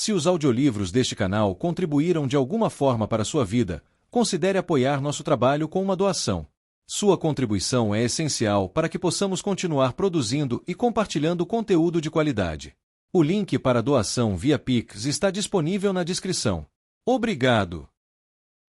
Se os audiolivros deste canal contribuíram de alguma forma para a sua vida, considere apoiar nosso trabalho com uma doação. Sua contribuição é essencial para que possamos continuar produzindo e compartilhando conteúdo de qualidade. O link para a doação via Pix está disponível na descrição. Obrigado.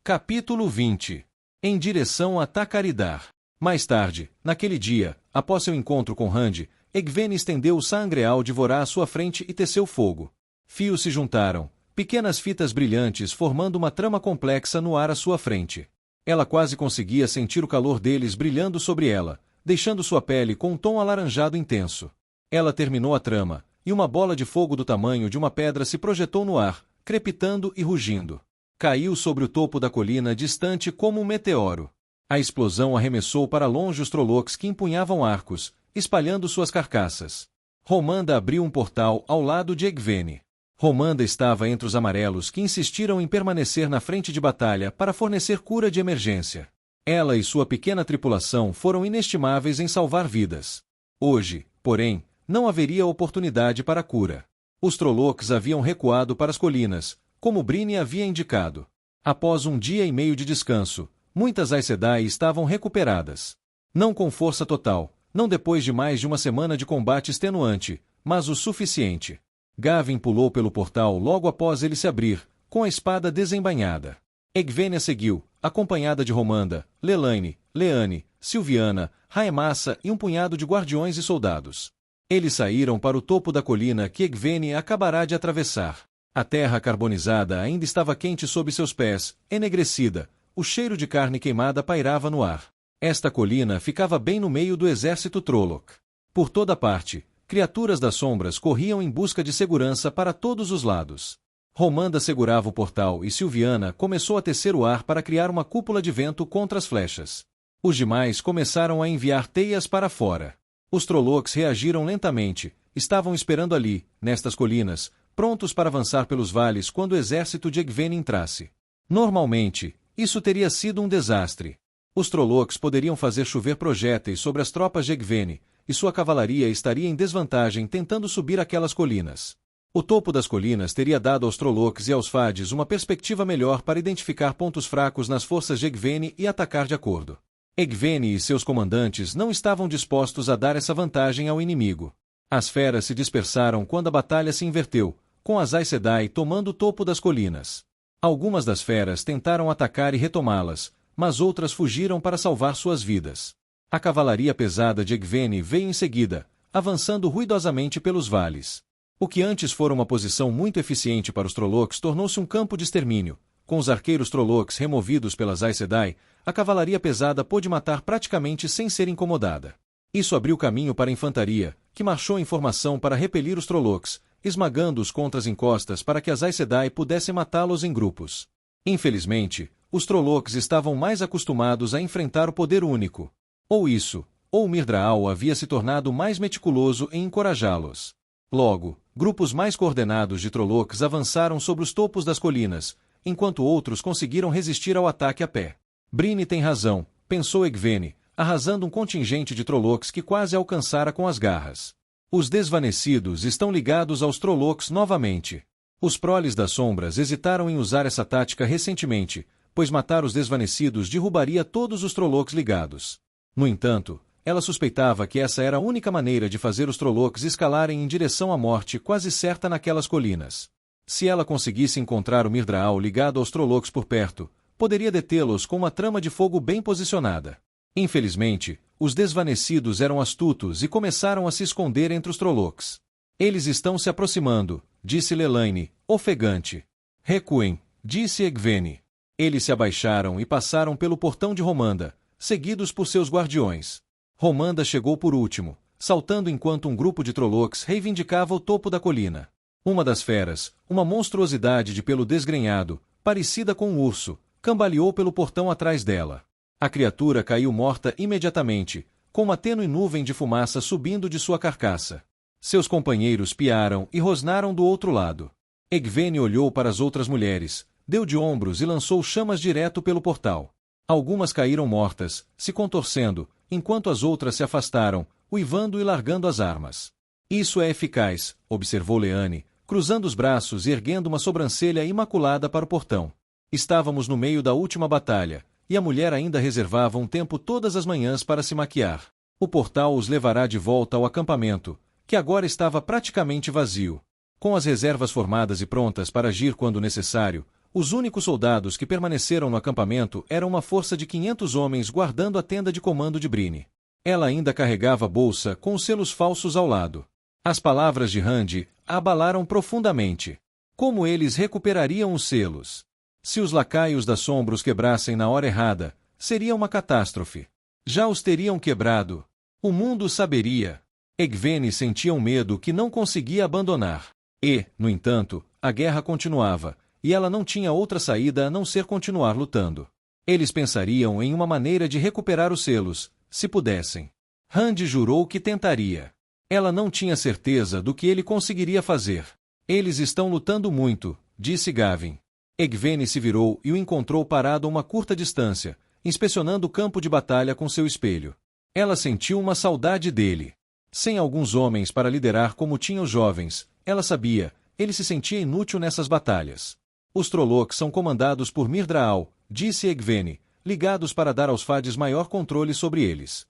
Capítulo 20. Em direção a Tacaridar. Mais tarde, naquele dia, após seu encontro com Rand, Egwene estendeu o sangreal de Vorá à sua frente e teceu fogo. Fios se juntaram, pequenas fitas brilhantes formando uma trama complexa no ar à sua frente. Ela quase conseguia sentir o calor deles brilhando sobre ela, deixando sua pele com um tom alaranjado intenso. Ela terminou a trama, e uma bola de fogo do tamanho de uma pedra se projetou no ar, crepitando e rugindo. Caiu sobre o topo da colina distante como um meteoro. A explosão arremessou para longe os Trollocs que empunhavam arcos, espalhando suas carcaças. Romanda abriu um portal ao lado de Egwene. Romanda estava entre os amarelos que insistiram em permanecer na frente de batalha para fornecer cura de emergência. Ela e sua pequena tripulação foram inestimáveis em salvar vidas. Hoje, porém, não haveria oportunidade para cura. Os Trollocs haviam recuado para as colinas, como Bryne havia indicado. Após um dia e meio de descanso, muitas Aes Sedai estavam recuperadas. Não com força total, não depois de mais de uma semana de combate extenuante, mas o suficiente. Gavin pulou pelo portal logo após ele se abrir, com a espada desembainhada. Egwene a seguiu, acompanhada de Romanda, Lelaine, Leane, Silviana, Raemassa e um punhado de guardiões e soldados. Eles saíram para o topo da colina que Egwene acabará de atravessar. A terra carbonizada ainda estava quente sob seus pés, enegrecida, o cheiro de carne queimada pairava no ar. Esta colina ficava bem no meio do exército Trolloc. Por toda parte, criaturas das sombras corriam em busca de segurança para todos os lados. Romanda segurava o portal e Silviana começou a tecer o ar para criar uma cúpula de vento contra as flechas. Os demais começaram a enviar teias para fora. Os Trollocs reagiram lentamente, estavam esperando ali, nestas colinas, prontos para avançar pelos vales quando o exército de Egwene entrasse. Normalmente, isso teria sido um desastre. Os Trollocs poderiam fazer chover projéteis sobre as tropas de Egwene, e sua cavalaria estaria em desvantagem tentando subir aquelas colinas. O topo das colinas teria dado aos Trollocs e aos Fades uma perspectiva melhor para identificar pontos fracos nas forças de Egwene e atacar de acordo. Egwene e seus comandantes não estavam dispostos a dar essa vantagem ao inimigo. As feras se dispersaram quando a batalha se inverteu, com as Aes Sedai tomando o topo das colinas. Algumas das feras tentaram atacar e retomá-las, mas outras fugiram para salvar suas vidas. A cavalaria pesada de Egwene veio em seguida, avançando ruidosamente pelos vales. O que antes fora uma posição muito eficiente para os Trollocs tornou-se um campo de extermínio. Com os arqueiros Trollocs removidos pelas Aes Sedai, a cavalaria pesada pôde matar praticamente sem ser incomodada. Isso abriu caminho para a infantaria, que marchou em formação para repelir os Trollocs, esmagando-os contra as encostas para que as Aes Sedai pudessem matá-los em grupos. Infelizmente, os Trollocs estavam mais acostumados a enfrentar o poder único. Ou isso, ou Myrdraal havia se tornado mais meticuloso em encorajá-los. Logo, grupos mais coordenados de Trollocs avançaram sobre os topos das colinas, enquanto outros conseguiram resistir ao ataque a pé. Bryne tem razão, pensou Egwene, arrasando um contingente de Trollocs que quase alcançara com as garras. Os desvanecidos estão ligados aos Trollocs novamente. Os proles das sombras hesitaram em usar essa tática recentemente, pois matar os desvanecidos derrubaria todos os Trollocs ligados. No entanto, ela suspeitava que essa era a única maneira de fazer os Trollocs escalarem em direção à morte quase certa naquelas colinas. Se ela conseguisse encontrar o Myrdraal ligado aos Trollocs por perto, poderia detê-los com uma trama de fogo bem posicionada. Infelizmente, os desvanecidos eram astutos e começaram a se esconder entre os Trollocs. Eles estão se aproximando, disse Lelaine, ofegante. Recuem, disse Egwene. Eles se abaixaram e passaram pelo portão de Romanda, seguidos por seus guardiões. Romanda chegou por último, saltando enquanto um grupo de Trollocs reivindicava o topo da colina. Uma das feras, uma monstruosidade de pelo desgrenhado, parecida com um urso, cambaleou pelo portão atrás dela. A criatura caiu morta imediatamente, com uma tênue nuvem de fumaça subindo de sua carcaça. Seus companheiros piaram e rosnaram do outro lado. Egwene olhou para as outras mulheres, deu de ombros e lançou chamas direto pelo portal. Algumas caíram mortas, se contorcendo, enquanto as outras se afastaram, uivando e largando as armas. Isso é eficaz, observou Leane, cruzando os braços e erguendo uma sobrancelha imaculada para o portão. Estávamos no meio da última batalha, e a mulher ainda reservava um tempo todas as manhãs para se maquiar. O portal os levará de volta ao acampamento, que agora estava praticamente vazio. Com as reservas formadas e prontas para agir quando necessário, os únicos soldados que permaneceram no acampamento eram uma força de 500 homens guardando a tenda de comando de Bryne. Ela ainda carregava a bolsa com os selos falsos ao lado. As palavras de Randy a abalaram profundamente. Como eles recuperariam os selos? Se os lacaios da sombra os quebrassem na hora errada, seria uma catástrofe. Já os teriam quebrado. O mundo saberia. Egwene sentia um medo que não conseguia abandonar. E, no entanto, a guerra continuava, e ela não tinha outra saída a não ser continuar lutando. Eles pensariam em uma maneira de recuperar os selos, se pudessem. Randy jurou que tentaria. Ela não tinha certeza do que ele conseguiria fazer. Eles estão lutando muito, disse Gavin. Egwene se virou e o encontrou parado a uma curta distância, inspecionando o campo de batalha com seu espelho. Ela sentiu uma saudade dele. Sem alguns homens para liderar como tinham os jovens, ela sabia, ele se sentia inútil nessas batalhas. Os Trollocs são comandados por Myrddraal, disse Egwene, ligados para dar aos Fades maior controle sobre eles.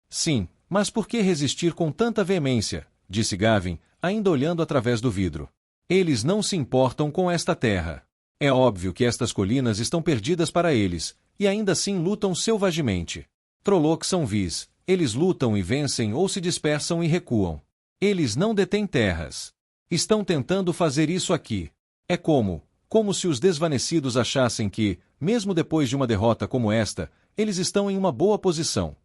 Sim, mas por que resistir com tanta veemência? Disse Gavin, ainda olhando através do vidro. Eles não se importam com esta terra. É óbvio que estas colinas estão perdidas para eles, e ainda assim lutam selvagemente. Trollocs são vis, eles lutam e vencem ou se dispersam e recuam. Eles não detêm terras. Estão tentando fazer isso aqui. É como se os desvanecidos achassem que, mesmo depois de uma derrota como esta, eles estão em uma boa posição.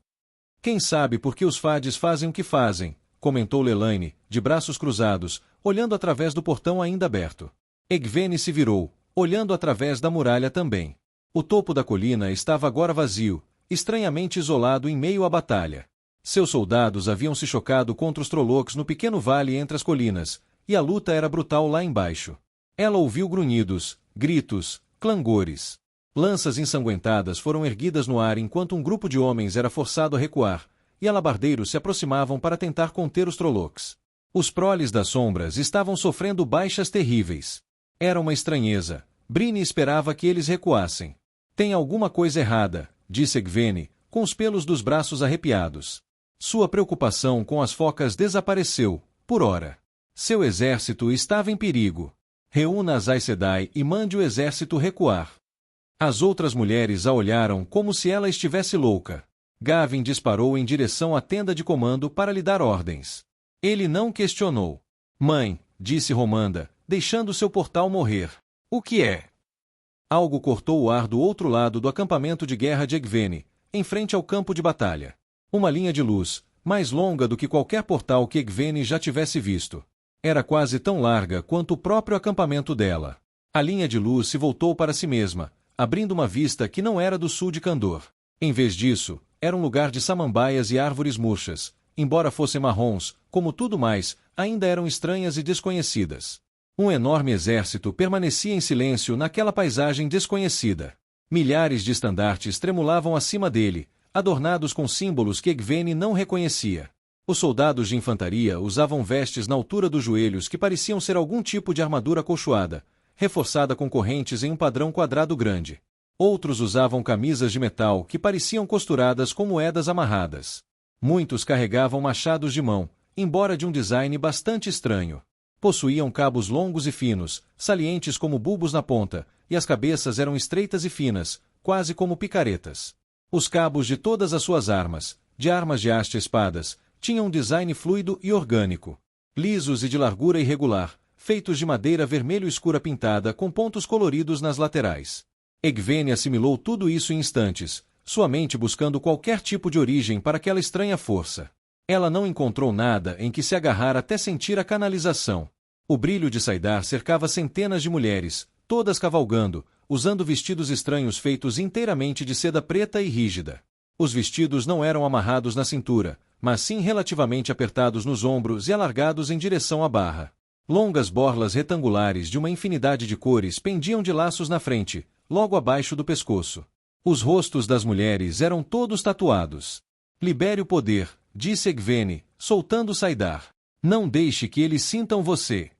Quem sabe por que os Fades fazem o que fazem, comentou Lelaine, de braços cruzados, olhando através do portão ainda aberto. Egwene se virou, olhando através da muralha também. O topo da colina estava agora vazio, estranhamente isolado em meio à batalha. Seus soldados haviam se chocado contra os Trollocs no pequeno vale entre as colinas, e a luta era brutal lá embaixo. Ela ouviu grunhidos, gritos, clangores. Lanças ensanguentadas foram erguidas no ar enquanto um grupo de homens era forçado a recuar, e alabardeiros se aproximavam para tentar conter os Trollocs. Os proles das sombras estavam sofrendo baixas terríveis. Era uma estranheza. Bryne esperava que eles recuassem. Tem alguma coisa errada, disse Egwene, com os pelos dos braços arrepiados. Sua preocupação com as focas desapareceu, por ora. Seu exército estava em perigo. Reúna as Aes Sedai e mande o exército recuar. As outras mulheres a olharam como se ela estivesse louca. Gavin disparou em direção à tenda de comando para lhe dar ordens. Ele não questionou. Mãe, disse Romanda, deixando seu portal morrer. O que é? Algo cortou o ar do outro lado do acampamento de guerra de Egwene, em frente ao campo de batalha. Uma linha de luz, mais longa do que qualquer portal que Egwene já tivesse visto. Era quase tão larga quanto o próprio acampamento dela. A linha de luz se voltou para si mesma, abrindo uma vista que não era do sul de Kandor. Em vez disso, era um lugar de samambaias e árvores murchas. Embora fossem marrons, como tudo mais, ainda eram estranhas e desconhecidas. Um enorme exército permanecia em silêncio naquela paisagem desconhecida. Milhares de estandartes tremulavam acima dele, adornados com símbolos que Egwene não reconhecia. Os soldados de infantaria usavam vestes na altura dos joelhos que pareciam ser algum tipo de armadura acolchoada, reforçada com correntes em um padrão quadrado grande. Outros usavam camisas de metal que pareciam costuradas com moedas amarradas. Muitos carregavam machados de mão, embora de um design bastante estranho. Possuíam cabos longos e finos, salientes como bulbos na ponta, e as cabeças eram estreitas e finas, quase como picaretas. Os cabos de todas as suas armas, de armas de haste a espadas, tinham um design fluido e orgânico. Lisos e de largura irregular, feitos de madeira vermelho escura pintada com pontos coloridos nas laterais. Egwene assimilou tudo isso em instantes, sua mente buscando qualquer tipo de origem para aquela estranha força. Ela não encontrou nada em que se agarrar até sentir a canalização. O brilho de saidar cercava centenas de mulheres, todas cavalgando, usando vestidos estranhos feitos inteiramente de seda preta e rígida. Os vestidos não eram amarrados na cintura, mas sim relativamente apertados nos ombros e alargados em direção à barra. Longas borlas retangulares de uma infinidade de cores pendiam de laços na frente, logo abaixo do pescoço. Os rostos das mulheres eram todos tatuados. Libere o poder, disse Egwene, soltando o saidar. Não deixe que eles sintam você.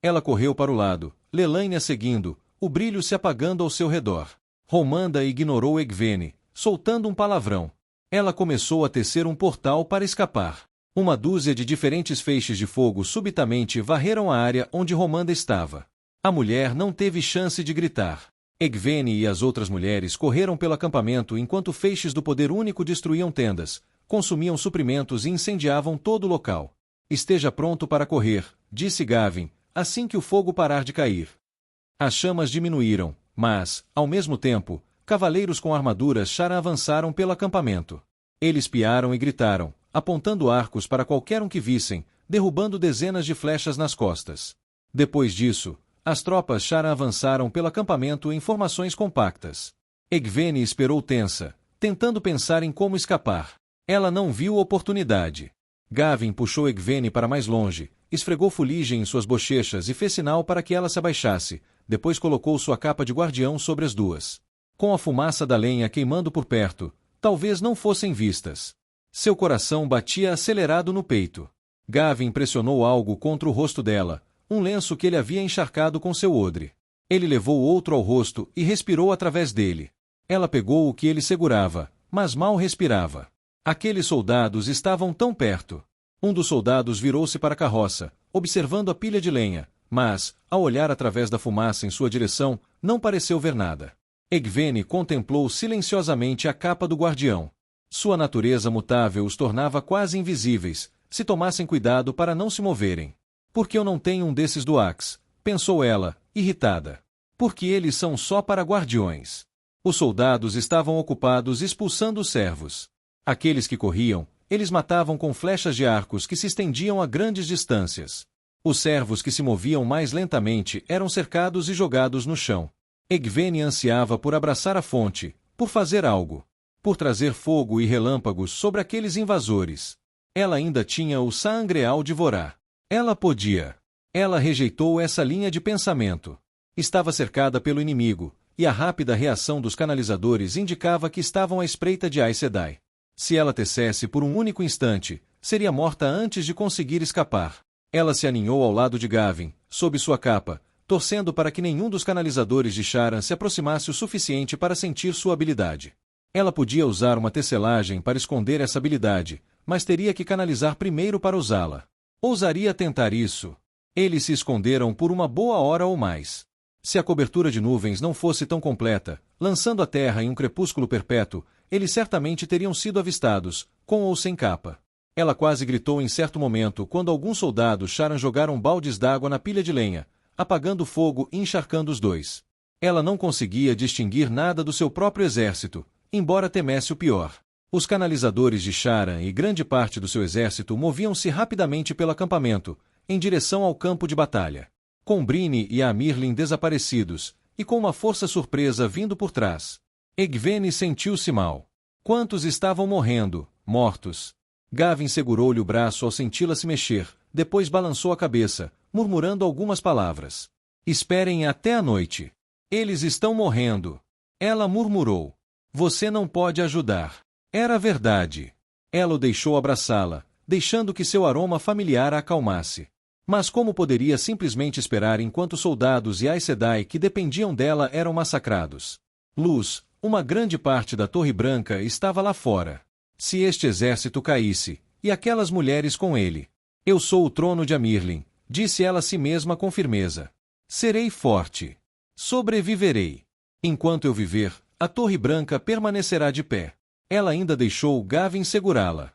Ela correu para o lado, Lelaine a seguindo, o brilho se apagando ao seu redor. Romanda ignorou Egvene, soltando um palavrão. Ela começou a tecer um portal para escapar. Uma dúzia de diferentes feixes de fogo subitamente varreram a área onde Romanda estava. A mulher não teve chance de gritar. Egvene e as outras mulheres correram pelo acampamento enquanto feixes do poder único destruíam tendas, consumiam suprimentos e incendiavam todo o local. Esteja pronto para correr, disse Gavin, assim que o fogo parar de cair. As chamas diminuíram, mas, ao mesmo tempo, cavaleiros com armaduras Shara avançaram pelo acampamento. Eles piaram e gritaram, apontando arcos para qualquer um que vissem, derrubando dezenas de flechas nas costas. Depois disso, as tropas Shara avançaram pelo acampamento em formações compactas. Egvene esperou tensa, tentando pensar em como escapar. Ela não viu oportunidade. Gavin puxou Egvene para mais longe, esfregou fuligem em suas bochechas e fez sinal para que ela se abaixasse, depois colocou sua capa de guardião sobre as duas. Com a fumaça da lenha queimando por perto, talvez não fossem vistas. Seu coração batia acelerado no peito. Gavin pressionou algo contra o rosto dela, um lenço que ele havia encharcado com seu odre. Ele levou outro ao rosto e respirou através dele. Ela pegou o que ele segurava, mas mal respirava. Aqueles soldados estavam tão perto. Um dos soldados virou-se para a carroça, observando a pilha de lenha, mas, ao olhar através da fumaça em sua direção, não pareceu ver nada. Egvene contemplou silenciosamente a capa do guardião. Sua natureza mutável os tornava quase invisíveis, se tomassem cuidado para não se moverem. Por que eu não tenho um desses do Axe? Pensou ela, irritada. Porque eles são só para guardiões. Os soldados estavam ocupados expulsando os servos. Aqueles que corriam, eles matavam com flechas de arcos que se estendiam a grandes distâncias. Os servos que se moviam mais lentamente eram cercados e jogados no chão. Egvene ansiava por abraçar a fonte, por fazer algo. Por trazer fogo e relâmpagos sobre aqueles invasores. Ela ainda tinha o Sangreal de Vorá. Ela podia. Ela rejeitou essa linha de pensamento. Estava cercada pelo inimigo, e a rápida reação dos canalizadores indicava que estavam à espreita de Aes Sedai. Se ela tecesse por um único instante, seria morta antes de conseguir escapar. Ela se aninhou ao lado de Gavin, sob sua capa, torcendo para que nenhum dos canalizadores de Sharan se aproximasse o suficiente para sentir sua habilidade. Ela podia usar uma tecelagem para esconder essa habilidade, mas teria que canalizar primeiro para usá-la. Ousaria tentar isso? Eles se esconderam por uma boa hora ou mais. Se a cobertura de nuvens não fosse tão completa, lançando a terra em um crepúsculo perpétuo, eles certamente teriam sido avistados, com ou sem capa. Ela quase gritou em certo momento quando alguns soldados Sharan jogaram baldes d'água na pilha de lenha, apagando o fogo e encharcando os dois. Ela não conseguia distinguir nada do seu próprio exército, embora temesse o pior. Os canalizadores de Sharan e grande parte do seu exército moviam-se rapidamente pelo acampamento, em direção ao campo de batalha. Com Bryne e Amirlin desaparecidos, e com uma força surpresa vindo por trás. Egvene sentiu-se mal. Quantos estavam morrendo, mortos? Gavin segurou-lhe o braço ao senti-la se mexer, depois balançou a cabeça, murmurando algumas palavras. Esperem até a noite. Eles estão morrendo. Ela murmurou. Você não pode ajudar. Era verdade. Ela o deixou abraçá-la, deixando que seu aroma familiar a acalmasse. Mas como poderia simplesmente esperar enquanto soldados e Aes Sedai que dependiam dela eram massacrados? Luz, uma grande parte da Torre Branca estava lá fora. Se este exército caísse, e aquelas mulheres com ele? Eu sou o trono de Amirlin, disse ela a si mesma com firmeza. Serei forte. Sobreviverei. Enquanto eu viver, a Torre Branca permanecerá de pé. Ela ainda deixou Gavin segurá-la.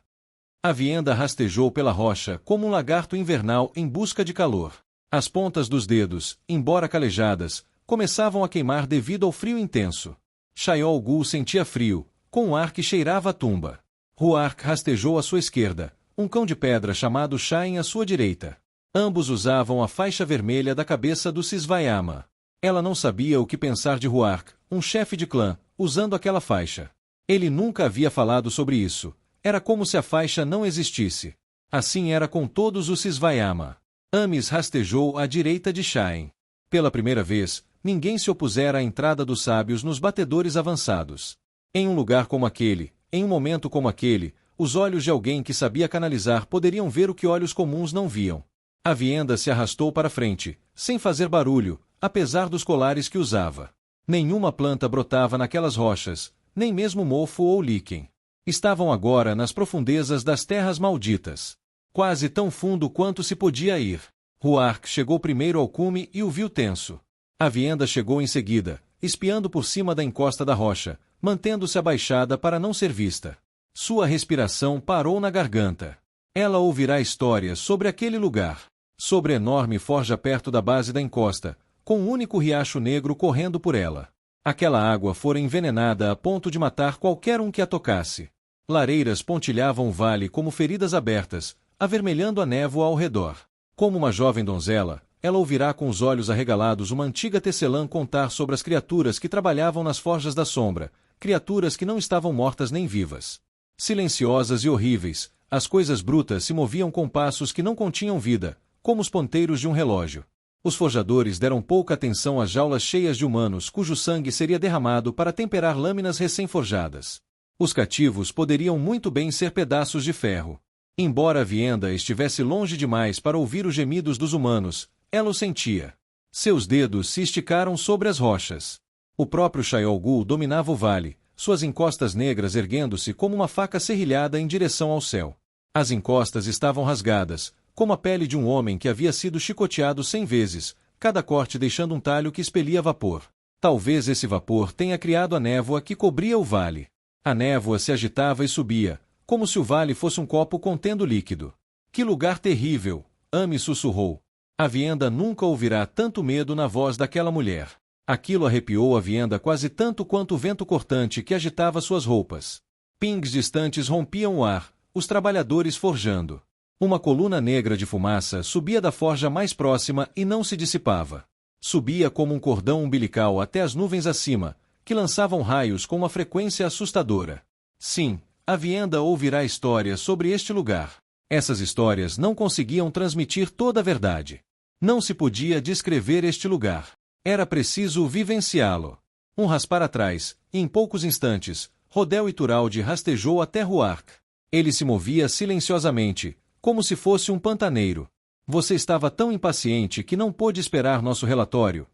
A vienda rastejou pela rocha como um lagarto invernal em busca de calor. As pontas dos dedos, embora calejadas, começavam a queimar devido ao frio intenso. Shaiol Ghul sentia frio, com um ar que cheirava a tumba. Ruark rastejou à sua esquerda, um cão de pedra chamado Shain à sua direita. Ambos usavam a faixa vermelha da cabeça do Sisvayama. Ela não sabia o que pensar de Ruark, um chefe de clã, usando aquela faixa. Ele nunca havia falado sobre isso. Era como se a faixa não existisse. Assim era com todos os Sisvayama. Amis rastejou à direita de Shain. Pela primeira vez, ninguém se opusera à entrada dos sábios nos batedores avançados. Em um lugar como aquele, em um momento como aquele, os olhos de alguém que sabia canalizar poderiam ver o que olhos comuns não viam. A vienda se arrastou para frente, sem fazer barulho, apesar dos colares que usava. Nenhuma planta brotava naquelas rochas, nem mesmo mofo ou líquen. Estavam agora nas profundezas das terras malditas. Quase tão fundo quanto se podia ir. Ruark chegou primeiro ao cume e o viu tenso. Aviendha chegou em seguida, espiando por cima da encosta da rocha, mantendo-se abaixada para não ser vista. Sua respiração parou na garganta. Ela ouvirá histórias sobre aquele lugar. Sobre a enorme forja perto da base da encosta, com um único riacho negro correndo por ela. Aquela água fora envenenada a ponto de matar qualquer um que a tocasse. Lareiras pontilhavam o vale como feridas abertas, avermelhando a névoa ao redor. Como uma jovem donzela, ela ouvirá com os olhos arregalados uma antiga tecelã contar sobre as criaturas que trabalhavam nas forjas da sombra, criaturas que não estavam mortas nem vivas. Silenciosas e horríveis, as coisas brutas se moviam com passos que não continham vida, como os ponteiros de um relógio. Os forjadores deram pouca atenção às jaulas cheias de humanos cujo sangue seria derramado para temperar lâminas recém-forjadas. Os cativos poderiam muito bem ser pedaços de ferro. Embora Aviendha estivesse longe demais para ouvir os gemidos dos humanos, ela o sentia. Seus dedos se esticaram sobre as rochas. O próprio Shaiol Ghul dominava o vale, suas encostas negras erguendo-se como uma faca serrilhada em direção ao céu. As encostas estavam rasgadas, como a pele de um homem que havia sido chicoteado 100 vezes, cada corte deixando um talho que expelia vapor. Talvez esse vapor tenha criado a névoa que cobria o vale. A névoa se agitava e subia, como se o vale fosse um copo contendo líquido. Que lugar terrível! Amy sussurrou. Aviendha nunca ouvirá tanto medo na voz daquela mulher. Aquilo arrepiou Aviendha quase tanto quanto o vento cortante que agitava suas roupas. Pings distantes rompiam o ar, os trabalhadores forjando. Uma coluna negra de fumaça subia da forja mais próxima e não se dissipava. Subia como um cordão umbilical até as nuvens acima, que lançavam raios com uma frequência assustadora. Sim, Aviendha ouvirá histórias sobre este lugar. Essas histórias não conseguiam transmitir toda a verdade. Não se podia descrever este lugar. Era preciso vivenciá-lo. Um raspar atrás, e em poucos instantes, Rodel Ituralde rastejou até Ruark. Ele se movia silenciosamente, como se fosse um pantaneiro. Você estava tão impaciente que não pôde esperar nosso relatório?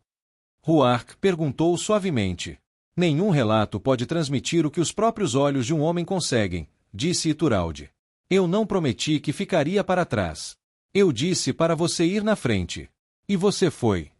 Ruark perguntou suavemente. Nenhum relato pode transmitir o que os próprios olhos de um homem conseguem, disse Ituralde. Eu não prometi que ficaria para trás. Eu disse para você ir na frente. E você foi.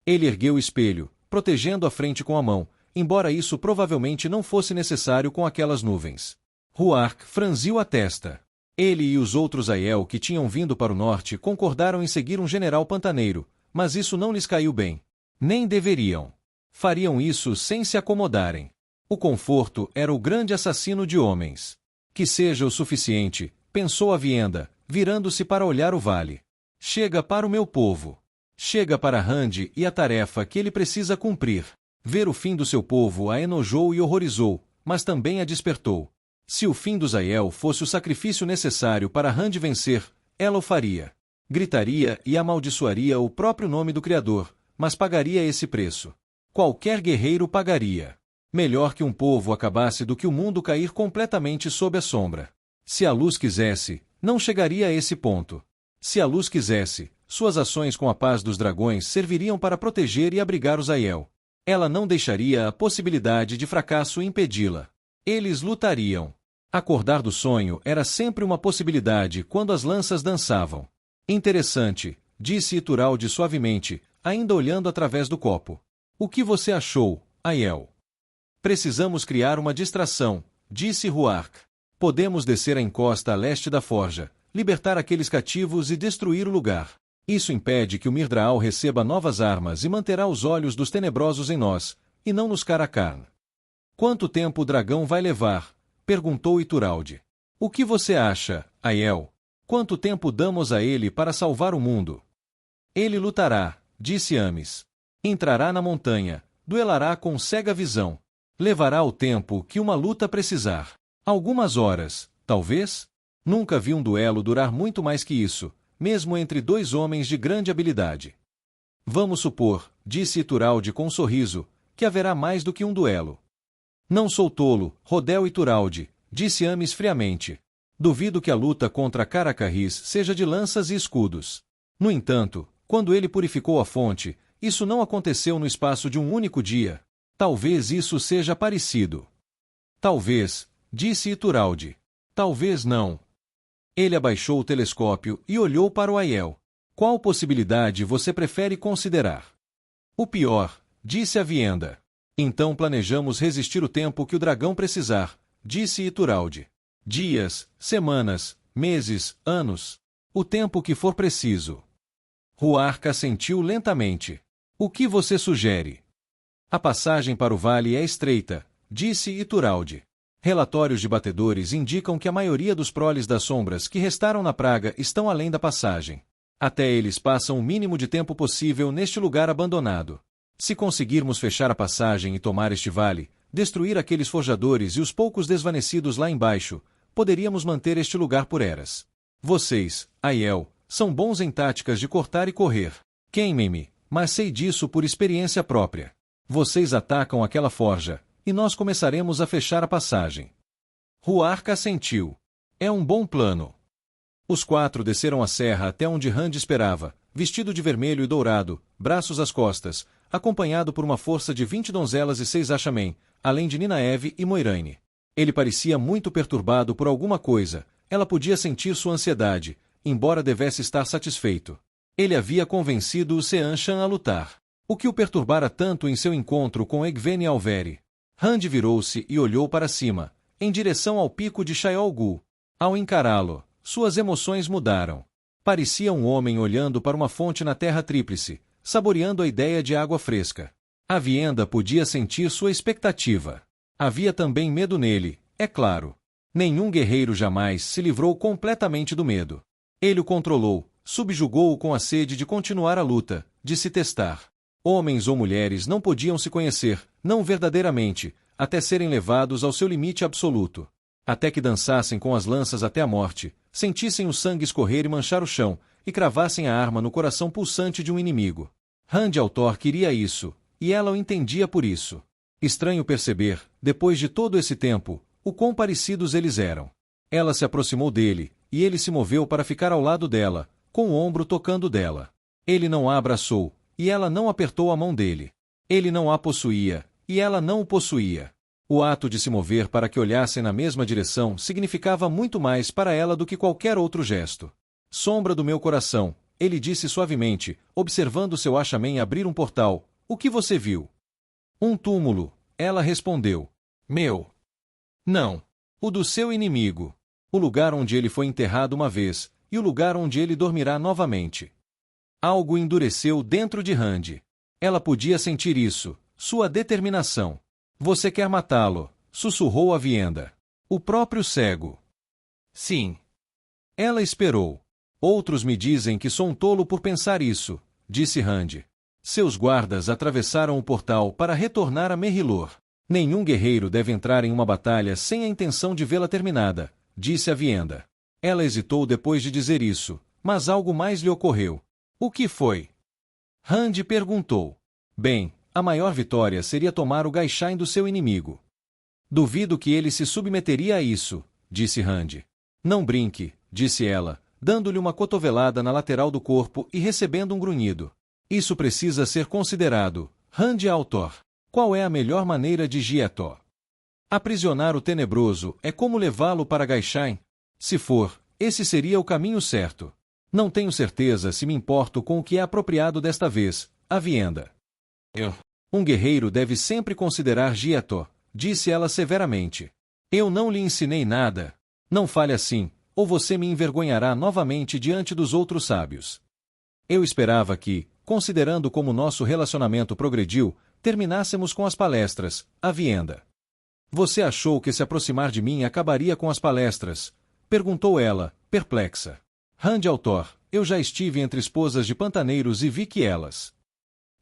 Ele ergueu o espelho, protegendo a frente com a mão, embora isso provavelmente não fosse necessário com aquelas nuvens. Ruark franziu a testa. Ele e os outros Aiel que tinham vindo para o norte concordaram em seguir um general pantaneiro, mas isso não lhes caiu bem. Nem deveriam. Fariam isso sem se acomodarem. O conforto era o grande assassino de homens. Que seja o suficiente, pensou Aviendha, virando-se para olhar o vale. Chega para o meu povo. Chega para Rand e a tarefa que ele precisa cumprir. Ver o fim do seu povo a enojou e horrorizou, mas também a despertou. Se o fim dos Aiel fosse o sacrifício necessário para Rand vencer, ela o faria. Gritaria e amaldiçoaria o próprio nome do Criador, mas pagaria esse preço. Qualquer guerreiro pagaria. Melhor que um povo acabasse do que o mundo cair completamente sob a sombra. Se a luz quisesse, não chegaria a esse ponto. Se a luz quisesse, suas ações com a paz dos dragões serviriam para proteger e abrigar os Aiel. Ela não deixaria a possibilidade de fracasso impedi-la. Eles lutariam. Acordar do sonho era sempre uma possibilidade quando as lanças dançavam. Interessante, disse Ituralde suavemente, ainda olhando através do copo. O que você achou, Aiel? Precisamos criar uma distração, disse Ruark. Podemos descer a encosta a leste da forja, libertar aqueles cativos e destruir o lugar. Isso impede que o Mirdraal receba novas armas e manterá os olhos dos tenebrosos em nós, e não nos Caracarn. Quanto tempo o dragão vai levar? Perguntou Ituralde. O que você acha, Aiel? Quanto tempo damos a ele para salvar o mundo? Ele lutará, disse Amis. Entrará na montanha, duelará com cega visão. Levará o tempo que uma luta precisar. Algumas horas, talvez? Nunca vi um duelo durar muito mais que isso, mesmo entre dois homens de grande habilidade. Vamos supor, disse Ituralde com um sorriso, que haverá mais do que um duelo. Não sou tolo, Rodel Ituralde, disse Amis friamente. Duvido que a luta contra Caracarris seja de lanças e escudos. No entanto, Quando ele purificou a fonte, isso não aconteceu no espaço de um único dia. Talvez isso seja parecido. Talvez, disse Ituralde. Talvez não. Ele abaixou o telescópio e olhou para o Aiel. Qual possibilidade você prefere considerar? O pior, disse a Vienda. Então planejamos resistir o tempo que o dragão precisar, disse Ituralde. Dias, semanas, meses, anos. O tempo que for preciso. Ruarca assentiu lentamente. O que você sugere? A passagem para o vale é estreita, disse Ituralde. Relatórios de batedores indicam que a maioria dos proles das sombras que restaram na praga estão além da passagem. Até eles passam o mínimo de tempo possível neste lugar abandonado. Se conseguirmos fechar a passagem e tomar este vale, destruir aqueles forjadores e os poucos desvanecidos lá embaixo, poderíamos manter este lugar por eras. Vocês, Aiel, são bons em táticas de cortar e correr. Queimem-me, mas sei disso por experiência própria. Vocês atacam aquela forja, e nós começaremos a fechar a passagem. Ruarca assentiu. É um bom plano. Os 4 desceram a serra até onde Rand esperava, vestido de vermelho e dourado, braços às costas, acompanhado por uma força de 20 donzelas e 6 Ashamen, além de Ninaeve e Moiraine. Ele parecia muito perturbado por alguma coisa, ela podia sentir sua ansiedade, embora devesse estar satisfeito. Ele havia convencido o Seanchan a lutar. O que o perturbara tanto em seu encontro com Egwene Alveri? Rand virou-se e olhou para cima, em direção ao pico de Shaiol Ghul. Ao encará-lo, suas emoções mudaram. Parecia um homem olhando para uma fonte na Terra Tríplice, saboreando a ideia de água fresca. A Vienda podia sentir sua expectativa. Havia também medo nele, é claro. Nenhum guerreiro jamais se livrou completamente do medo. Ele o controlou, subjugou-o com a sede de continuar a luta, de se testar. Homens ou mulheres não podiam se conhecer, não verdadeiramente, até serem levados ao seu limite absoluto. Até que dançassem com as lanças até a morte, sentissem o sangue escorrer e manchar o chão, e cravassem a arma no coração pulsante de um inimigo. Rand al'Thor queria isso, e ela o entendia por isso. Estranho perceber, depois de todo esse tempo, o quão parecidos eles eram. Ela se aproximou dele, e ele se moveu para ficar ao lado dela, com o ombro tocando dela. Ele não a abraçou, e ela não apertou a mão dele. Ele não a possuía, e ela não o possuía. O ato de se mover para que olhassem na mesma direção significava muito mais para ela do que qualquer outro gesto. Sombra do meu coração, ele disse suavemente, observando seu Ashamen abrir um portal. O que você viu? Um túmulo, ela respondeu. Meu. Não. O do seu inimigo. O lugar onde ele foi enterrado uma vez, e o lugar onde ele dormirá novamente. Algo endureceu dentro de Rand. Ela podia sentir isso, sua determinação. Você quer matá-lo, sussurrou a Vienda. O próprio cego. Sim. Ela esperou. Outros me dizem que sou um tolo por pensar isso, disse Rand. Seus guardas atravessaram o portal para retornar a Merrilor. Nenhum guerreiro deve entrar em uma batalha sem a intenção de vê-la terminada, disse a Vienda. Ela hesitou depois de dizer isso, mas algo mais lhe ocorreu. O que foi? Rand perguntou. Bem, a maior vitória seria tomar o Gaishain do seu inimigo. Duvido que ele se submeteria a isso, disse Rand. Não brinque, disse ela, dando-lhe uma cotovelada na lateral do corpo e recebendo um grunhido. Isso precisa ser considerado, Rand al'Thor. Qual é a melhor maneira de Gietó? Aprisionar o tenebroso é como levá-lo para Gaishain? Se for, esse seria o caminho certo. Não tenho certeza se me importo com o que é apropriado desta vez, a Vienda. Um guerreiro deve sempre considerar Gietó, disse ela severamente. Eu não lhe ensinei nada. Não fale assim, ou você me envergonhará novamente diante dos outros sábios. Eu esperava que, considerando como nosso relacionamento progrediu, terminássemos com as palestras, a Vienda. Você achou que se aproximar de mim acabaria com as palestras? Perguntou ela, perplexa. Rand al'Thor, eu já estive entre esposas de pantaneiros e vi que elas...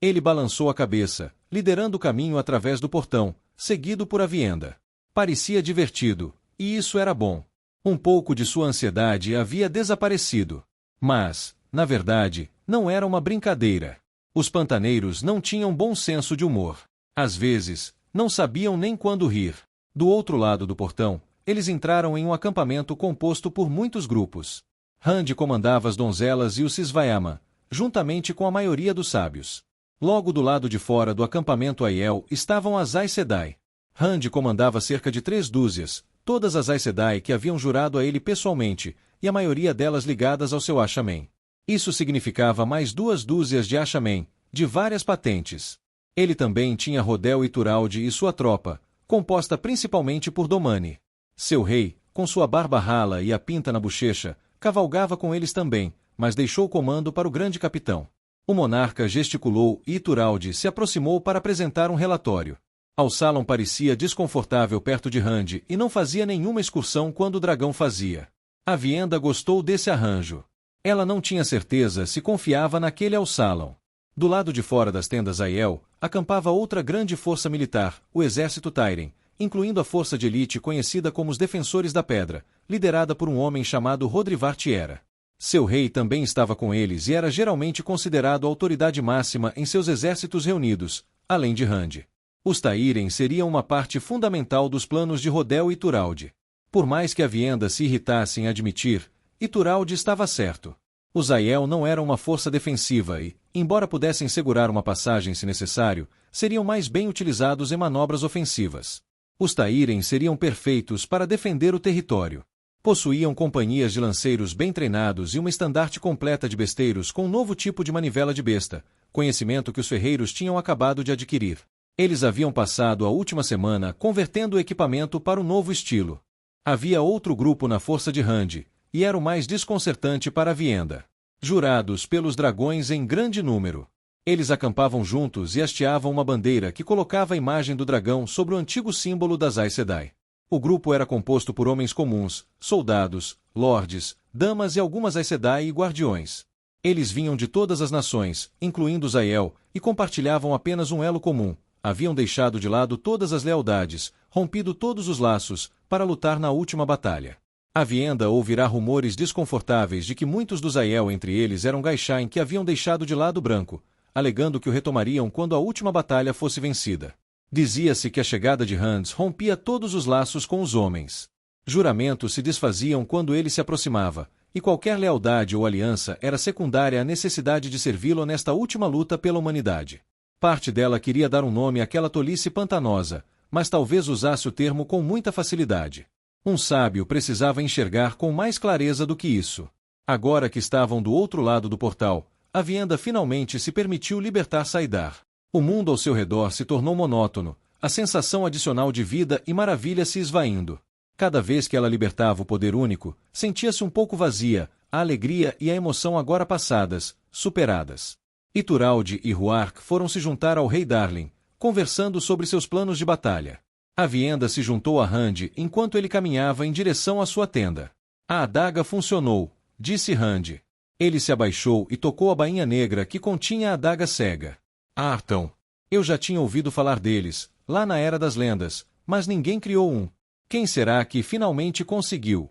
Ele balançou a cabeça, liderando o caminho através do portão, seguido por a Vienda. Parecia divertido, e isso era bom. Um pouco de sua ansiedade havia desaparecido. Mas, na verdade, não era uma brincadeira. Os pantaneiros não tinham bom senso de humor. Às vezes, não sabiam nem quando rir. Do outro lado do portão, eles entraram em um acampamento composto por muitos grupos. Rand comandava as donzelas e o Sisvayama, juntamente com a maioria dos sábios. Logo do lado de fora do acampamento Aiel estavam as Aes Sedai. Rand comandava cerca de 3 dúzias, todas as Aes Sedai que haviam jurado a ele pessoalmente, e a maioria delas ligadas ao seu Ashamen. Isso significava mais 2 dúzias de Ashamen, de várias patentes. Ele também tinha Rodel e Turalde e sua tropa, composta principalmente por Domani. Seu rei, com sua barba rala e a pinta na bochecha, cavalgava com eles também, mas deixou o comando para o grande capitão. O monarca gesticulou e Turalde se aproximou para apresentar um relatório. Alsalon parecia desconfortável perto de Rand e não fazia nenhuma excursão quando o dragão fazia. A Vienda gostou desse arranjo. Ela não tinha certeza se confiava naquele Alsalon. Do lado de fora das tendas Aiel, acampava outra grande força militar, o exército Tairen, incluindo a força de elite conhecida como os Defensores da Pedra, liderada por um homem chamado Rodrivar Tiera. Seu rei também estava com eles e era geralmente considerado a autoridade máxima em seus exércitos reunidos, além de Rand. Os Tairen seriam uma parte fundamental dos planos de Rodel e Turalde. Por mais que a Vienda se irritasse em admitir, Turalde estava certo. Os Aiel não eram uma força defensiva e, embora pudessem segurar uma passagem se necessário, seriam mais bem utilizados em manobras ofensivas. Os Tairen seriam perfeitos para defender o território. Possuíam companhias de lanceiros bem treinados e uma estandarte completa de besteiros com um novo tipo de manivela de besta, conhecimento que os ferreiros tinham acabado de adquirir. Eles haviam passado a última semana convertendo o equipamento para o novo estilo. Havia outro grupo na força de Rand, e era o mais desconcertante para a Vienda. Jurados pelos dragões em grande número. Eles acampavam juntos e hasteavam uma bandeira que colocava a imagem do dragão sobre o antigo símbolo das Aes Sedai. O grupo era composto por homens comuns, soldados, lordes, damas e algumas Aes Sedai e guardiões. Eles vinham de todas as nações, incluindo os Aiel, e compartilhavam apenas um elo comum. Haviam deixado de lado todas as lealdades, rompido todos os laços, para lutar na última batalha. A Vienda ouvirá rumores desconfortáveis de que muitos dos Aiel entre eles eram Gaishain que haviam deixado de lado o branco, alegando que o retomariam quando a última batalha fosse vencida. Dizia-se que a chegada de Rand rompia todos os laços com os homens. Juramentos se desfaziam quando ele se aproximava, e qualquer lealdade ou aliança era secundária à necessidade de servi-lo nesta última luta pela humanidade. Parte dela queria dar um nome àquela tolice pantanosa, mas talvez usasse o termo com muita facilidade. Um sábio precisava enxergar com mais clareza do que isso. Agora que estavam do outro lado do portal, a Vienda finalmente se permitiu libertar Saidar. O mundo ao seu redor se tornou monótono, a sensação adicional de vida e maravilha se esvaindo. Cada vez que ela libertava o poder único, sentia-se um pouco vazia, a alegria e a emoção agora passadas, superadas. Turalde e Huarc foram se juntar ao rei Darlin, conversando sobre seus planos de batalha. A Vienda se juntou a Rand enquanto ele caminhava em direção à sua tenda. A adaga funcionou, disse Rand. Ele se abaixou e tocou a bainha negra que continha a adaga cega. Arton. Eu já tinha ouvido falar deles, lá na Era das Lendas, mas ninguém criou um. Quem será que finalmente conseguiu?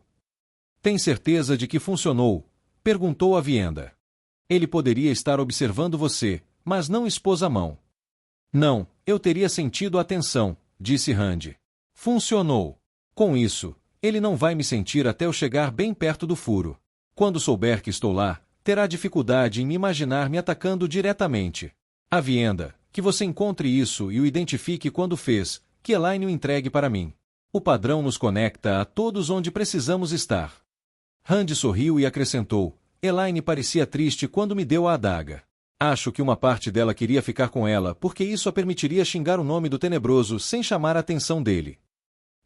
Tem certeza de que funcionou? Perguntou a Vienda. Ele poderia estar observando você, mas não expôs a mão. Não, eu teria sentido a tensão, disse Rand. Funcionou. Com isso, ele não vai me sentir até eu chegar bem perto do furo. Quando souber que estou lá, terá dificuldade em me imaginar me atacando diretamente. A Vienda, que você encontre isso e o identifique quando fez, que Elaine o entregue para mim. O padrão nos conecta a todos onde precisamos estar. Rand sorriu e acrescentou, Elaine parecia triste quando me deu a adaga. Acho que uma parte dela queria ficar com ela porque isso a permitiria xingar o nome do Tenebroso sem chamar a atenção dele.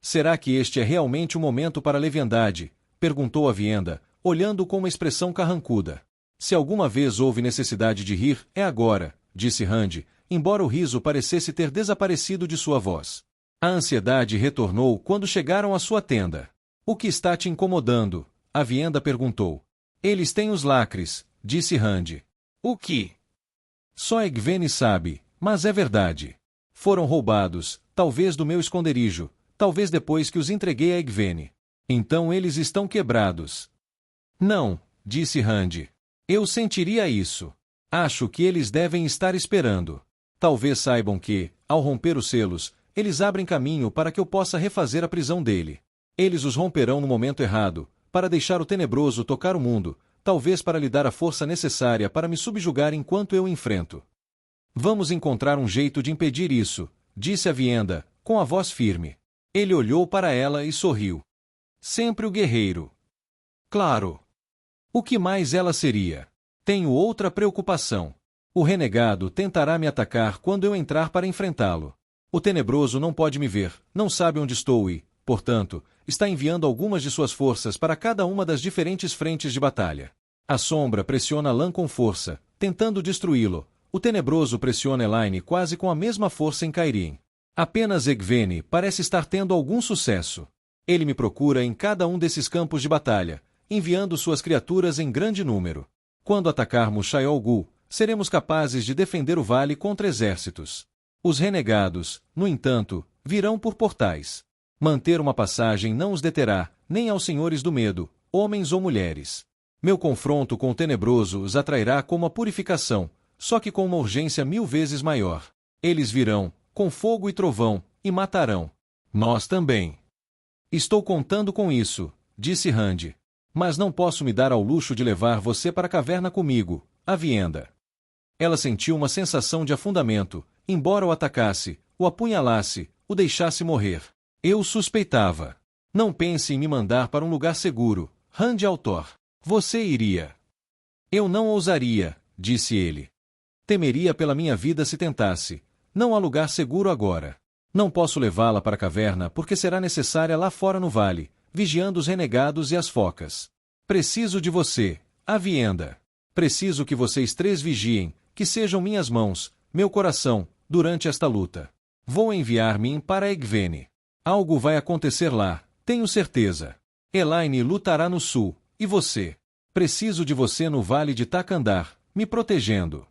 Será que este é realmente o momento para a leviandade? Perguntou a Vienda, olhando com uma expressão carrancuda. Se alguma vez houve necessidade de rir, é agora, disse Rand, embora o riso parecesse ter desaparecido de sua voz. A ansiedade retornou quando chegaram à sua tenda. O que está te incomodando? A Vienda perguntou. Eles têm os lacres, disse Rand. O que? Só Egwene sabe, mas é verdade. Foram roubados, talvez do meu esconderijo, talvez depois que os entreguei a Egwene. Então eles estão quebrados. Não, disse Rand. Eu sentiria isso. Acho que eles devem estar esperando. Talvez saibam que, ao romper os selos, eles abrem caminho para que eu possa refazer a prisão dele. Eles os romperão no momento errado, para deixar o Tenebroso tocar o mundo, talvez para lhe dar a força necessária para me subjugar enquanto eu enfrento. Vamos encontrar um jeito de impedir isso, disse a Vienda, com a voz firme. Ele olhou para ela e sorriu. Sempre o guerreiro. Claro. O que mais ela seria? Tenho outra preocupação. O renegado tentará me atacar quando eu entrar para enfrentá-lo. O tenebroso não pode me ver, não sabe onde estou e, portanto, está enviando algumas de suas forças para cada uma das diferentes frentes de batalha. A sombra pressiona Lan com força, tentando destruí-lo. O tenebroso pressiona Elaine quase com a mesma força em Cairhien. Apenas Egwene parece estar tendo algum sucesso. Ele me procura em cada um desses campos de batalha, enviando suas criaturas em grande número. Quando atacarmos Shayol Ghul, seremos capazes de defender o vale contra exércitos. Os renegados, no entanto, virão por portais. Manter uma passagem não os deterá, nem aos senhores do medo, homens ou mulheres. Meu confronto com o tenebroso os atrairá como a purificação, só que com uma urgência 1000 vezes maior. Eles virão, com fogo e trovão, e matarão. Nós também. Estou contando com isso, disse Rand. Mas não posso me dar ao luxo de levar você para a caverna comigo, a Vienda. Ela sentiu uma sensação de afundamento, embora o atacasse, o apunhalasse, o deixasse morrer. Eu suspeitava. Não pense em me mandar para um lugar seguro, Rand Altor. Você iria. Eu não ousaria, disse ele. Temeria pela minha vida se tentasse. Não há lugar seguro agora. Não posso levá-la para a caverna porque será necessária lá fora no vale, vigiando os renegados e as focas. Preciso de você, a Vienda. Preciso que vocês três vigiem, que sejam minhas mãos, meu coração, durante esta luta. Vou enviar-me para Egwene. Algo vai acontecer lá, tenho certeza. Elaine lutará no sul, e você? Preciso de você no vale de Takandar, me protegendo.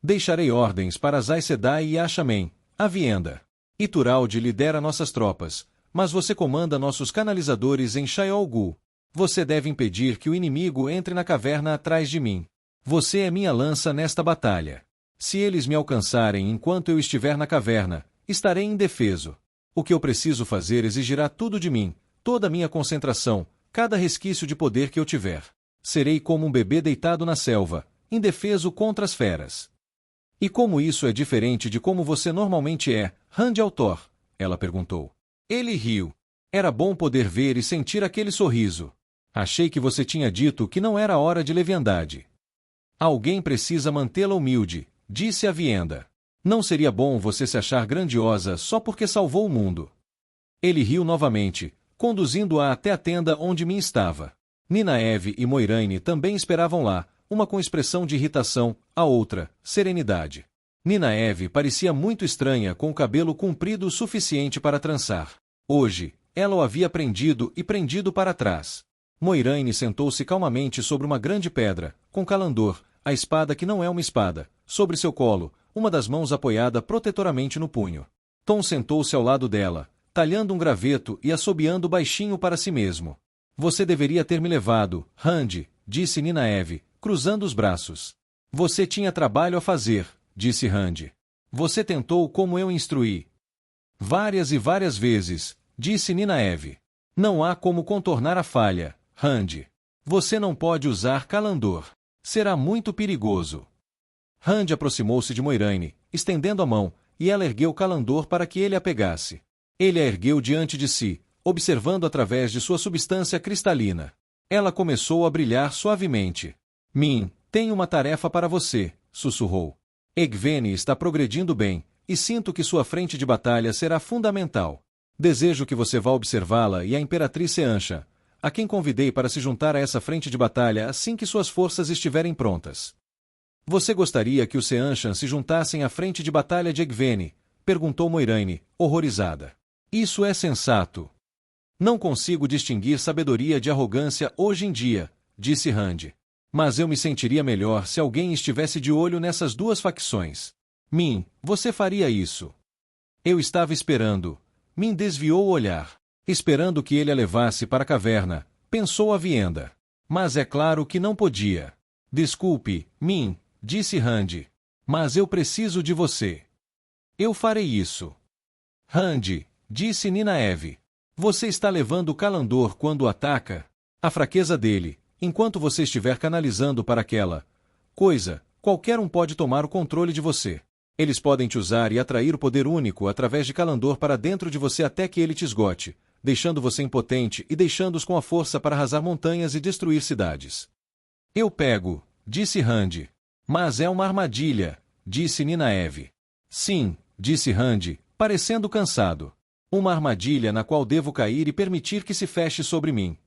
Deixarei ordens para Aes Sedai e Ashamen, a Vienda. Ituralde lidera nossas tropas, mas você comanda nossos canalizadores em Shayol Ghul. Você deve impedir que o inimigo entre na caverna atrás de mim. Você é minha lança nesta batalha. Se eles me alcançarem enquanto eu estiver na caverna, estarei indefeso. O que eu preciso fazer exigirá tudo de mim, toda a minha concentração, cada resquício de poder que eu tiver. Serei como um bebê deitado na selva, indefeso contra as feras. E como isso é diferente de como você normalmente é, Rand Altor? Ela perguntou. Ele riu. Era bom poder ver e sentir aquele sorriso. Achei que você tinha dito que não era hora de leviandade. Alguém precisa mantê-la humilde, disse a Vienda. Não seria bom você se achar grandiosa só porque salvou o mundo. Ele riu novamente, conduzindo-a até a tenda onde Min estava. Ninaeve e Moiraine também esperavam lá, uma com expressão de irritação, a outra, serenidade. Ninaeve parecia muito estranha com o cabelo comprido o suficiente para trançar. Hoje, ela o havia prendido e prendido para trás. Moiraine sentou-se calmamente sobre uma grande pedra, com Calandor, a espada que não é uma espada, sobre seu colo, uma das mãos apoiada protetoramente no punho. Tom sentou-se ao lado dela, talhando um graveto e assobiando baixinho para si mesmo. Você deveria ter me levado, Rand, disse Ninaeve, cruzando os braços. Você tinha trabalho a fazer, disse Rand. Você tentou como eu instruí. Várias e várias vezes, disse Ninaeve. Não há como contornar a falha, Rand. Você não pode usar Calandor. Será muito perigoso. Rand aproximou-se de Moiraine, estendendo a mão, e ela ergueu Calandor para que ele a pegasse. Ele a ergueu diante de si, observando através de sua substância cristalina. Ela começou a brilhar suavemente. Min, tenho uma tarefa para você, sussurrou. Egwene está progredindo bem, e sinto que sua frente de batalha será fundamental. Desejo que você vá observá-la e a Imperatriz Seanchan, a quem convidei para se juntar a essa frente de batalha assim que suas forças estiverem prontas. Você gostaria que os Seanchan se juntassem à frente de batalha de Egwene? Perguntou Moiraine, horrorizada. Isso é sensato. Não consigo distinguir sabedoria de arrogância hoje em dia, disse Rand. Mas eu me sentiria melhor se alguém estivesse de olho nessas duas facções. Min, você faria isso. Eu estava esperando. Min desviou o olhar. Esperando que ele a levasse para a caverna, pensou a Vienda. Mas é claro que não podia. Desculpe, Min, disse Rand. Mas eu preciso de você. Eu farei isso. Rand, disse Ninaeve. Você está levando Calandor quando o ataca? A fraqueza dele, Enquanto você estiver canalizando para aquela coisa, qualquer um pode tomar o controle de você. Eles podem te usar e atrair o poder único através de Kalandor para dentro de você até que ele te esgote, deixando você impotente e deixando-os com a força para arrasar montanhas e destruir cidades. Eu pego, disse Randy. Mas é uma armadilha, disse Ninaeve. Sim, disse Randy, parecendo cansado. Uma armadilha na qual devo cair e permitir que se feche sobre mim.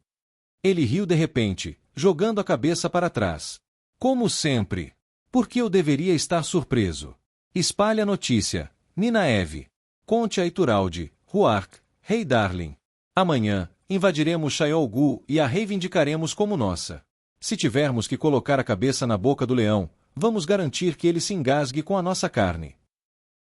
Ele riu de repente, jogando a cabeça para trás. Como sempre. Por que eu deveria estar surpreso? Espalhe a notícia, Ninaeve. Conte a Ituralde, Ruark, Rei Darling. Amanhã, invadiremos Shaiol Gu e a reivindicaremos como nossa. Se tivermos que colocar a cabeça na boca do leão, vamos garantir que ele se engasgue com a nossa carne.